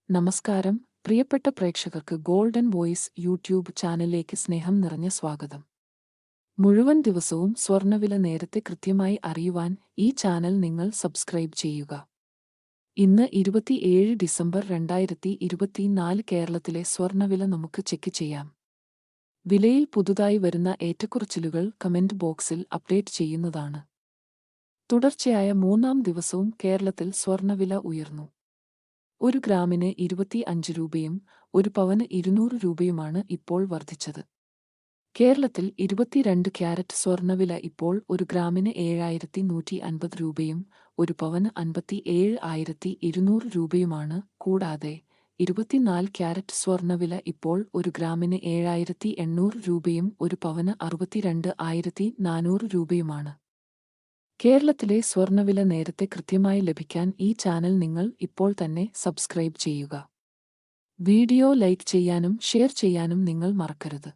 നമസ്കാരം, പ്രിയപ്പെട്ട പ്രേക്ഷകർക്ക് ഗോൾഡൻ വോയിസ് യൂട്യൂബ് ചാനലിലേക്ക് സ്നേഹം നിറഞ്ഞ സ്വാഗതം. മുഴുവൻ ദിവസവും സ്വർണ്ണവില നേരത്തെ കൃത്യമായി അറിയുവാൻ ഈ ചാനൽ നിങ്ങൾ സബ്സ്ക്രൈബ് ചെയ്യുക. ഇന്ന് 27 ഡിസംബർ 2024 കേരളത്തിലെ സ്വർണ്ണവില നമുക്ക് ചെക്ക് ചെയ്യാം. വിലയിൽ പുതുതായി വരുന്ന ഏറ്റക്കുറച്ചിലുകൾ കമന്റ് ബോക്സിൽ അപ്ഡേറ്റ് ചെയ്യുന്നതാണ്. തുടർച്ചയായ മൂന്നാം ദിവസവും കേരളത്തിൽ സ്വർണ്ണവില ഉയർന്നു. ഒരു ഗ്രാമിന് 25 രൂപയും ഒരു പവന് 200 രൂപയുമാണ് ഇപ്പോൾ വർദ്ധിച്ചത്. കേരളത്തിൽ 22 ക്യാരറ്റ് സ്വർണ്ണവില ഇപ്പോൾ ഒരു ഗ്രാമിന് 7150 രൂപയും ഒരു പവന് 57,200 രൂപയുമാണ്. കൂടാതെ 24 ക്യാരറ്റ് സ്വർണ്ണവില ഇപ്പോൾ ഒരു ഗ്രാമിന് 7800 രൂപയും ഒരു പവന് 62,400 രൂപയുമാണ്. കേരളത്തിലെ സ്വർണ്ണവില നേരത്തെ കൃത്യമായി ലഭിക്കാൻ ഈ ചാനൽ നിങ്ങൾ ഇപ്പോൾ തന്നെ സബ്സ്ക്രൈബ് ചെയ്യുക. വീഡിയോ ലൈക്ക് ചെയ്യാനും ഷെയർ ചെയ്യാനും നിങ്ങൾ മറക്കരുത്.